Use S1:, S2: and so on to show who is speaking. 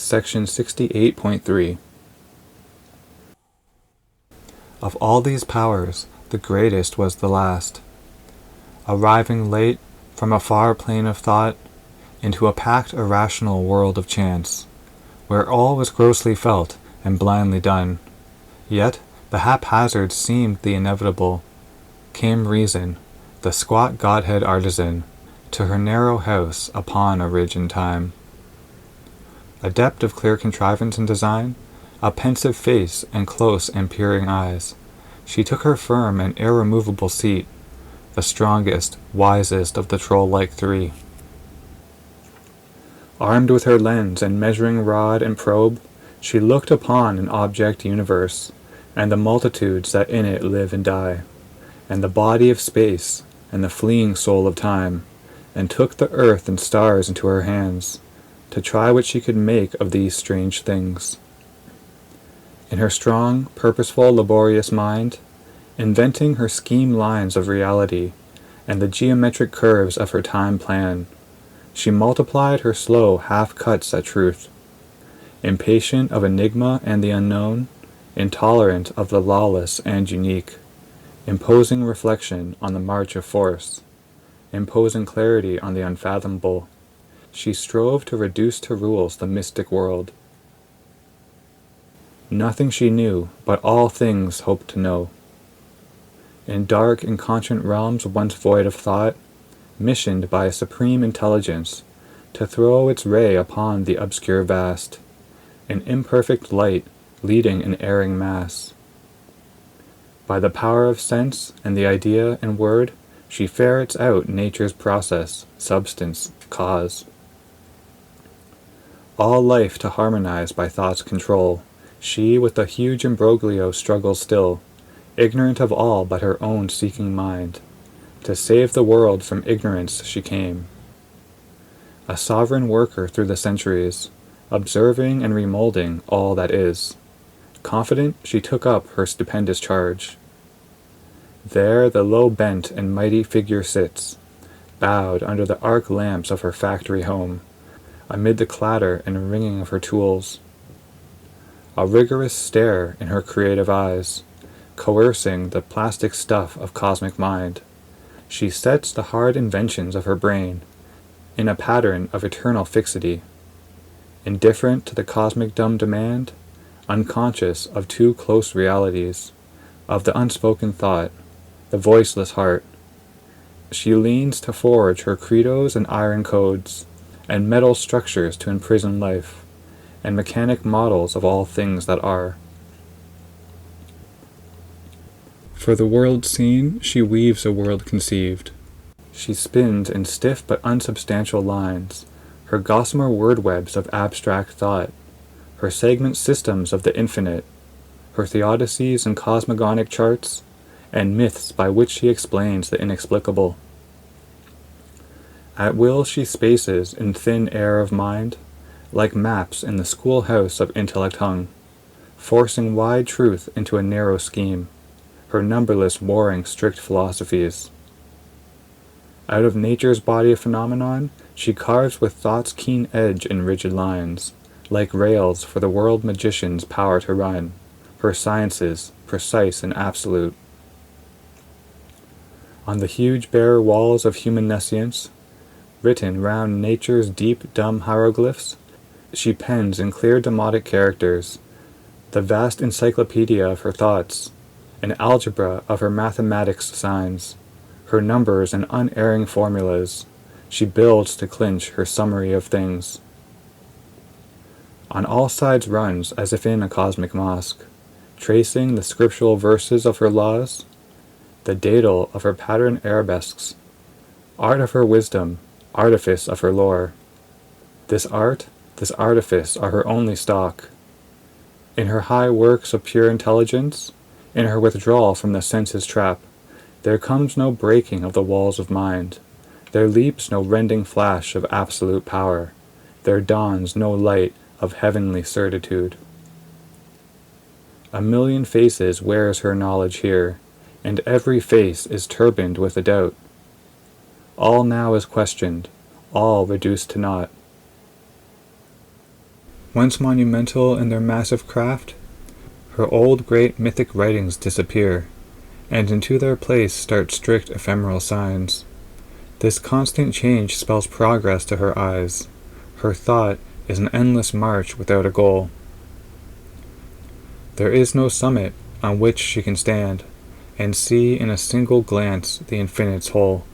S1: Section 68.3. Of all these powers, the greatest was the last. Arriving late from a far plane of thought into a packed irrational world of chance, where all was grossly felt and blindly done, yet the haphazard seemed the inevitable, came reason, the squat godhead artisan, to her narrow house upon a ridge in time. Adept of clear contrivance and design, a pensive face and close and peering eyes, she took her firm and irremovable seat, the strongest, wisest of the troll-like three. Armed with her lens and measuring rod and probe, she looked upon an object universe, and the multitudes that in it live and die, and the body of space, and the fleeing soul of time, and took the earth and stars into her hands, to try what she could make of these strange things. In her strong, purposeful, laborious mind, inventing her scheme lines of reality, and the geometric curves of her time plan, she multiplied her slow half-cuts at truth, impatient of enigma and the unknown, intolerant of the lawless and unique, imposing reflection on the march of force, imposing clarity on the unfathomable, she strove to reduce to rules the mystic world. Nothing she knew, but all things hoped to know. In dark, inconscient realms once void of thought, missioned by a supreme intelligence, to throw its ray upon the obscure vast, an imperfect light leading an erring mass. By the power of sense and the idea and word, she ferrets out nature's process, substance, cause. All life to harmonize by thought's control, she with the huge imbroglio struggles still, ignorant of all but her own seeking mind. To save the world from ignorance she came. A sovereign worker through the centuries, observing and remolding all that is. Confident, she took up her stupendous charge. There the low-bent and mighty figure sits, bowed under the arc lamps of her factory home, amid the clatter and ringing of her tools. A rigorous stare in her creative eyes, coercing the plastic stuff of cosmic mind, she sets the hard inventions of her brain in a pattern of eternal fixity, indifferent to the cosmic dumb demand, unconscious of two close realities, of the unspoken thought, the voiceless heart. She leans to forge her credos and iron codes, and metal structures to imprison life, and mechanic models of all things that are. For the world seen, she weaves a world conceived. She spins in stiff but unsubstantial lines, her gossamer word webs of abstract thought, her segment systems of the infinite, her theodicies and cosmogonic charts, and myths by which she explains the inexplicable. At will she spaces in thin air of mind, like maps in the schoolhouse of intellect hung, forcing wide truth into a narrow scheme, her numberless warring strict philosophies. Out of nature's body of phenomenon, she carves with thought's keen edge in rigid lines, like rails for the world magician's power to run, her sciences, precise and absolute. On the huge bare walls of human nescience, written round nature's deep dumb hieroglyphs, she pens in clear demotic characters the vast encyclopedia of her thoughts, an algebra of her mathematics signs, her numbers and unerring formulas, she builds to clinch her summary of things. On all sides runs as if in a cosmic mosque, tracing the scriptural verses of her laws, the daedal of her pattern arabesques, art of her wisdom, artifice of her lore. This art, this artifice are her only stock. In her high works of pure intelligence, in her withdrawal from the senses trap, there comes no breaking of the walls of mind, there leaps no rending flash of absolute power, there dawns no light of heavenly certitude. A million faces wears her knowledge here, and every face is turbaned with a doubt. All now is questioned, all reduced to naught. Once monumental in their massive craft, her old great mythic writings disappear, and into their place start strict ephemeral signs. This constant change spells progress to her eyes. Her thought is an endless march without a goal. There is no summit on which she can stand, and see in a single glance the infinite's whole.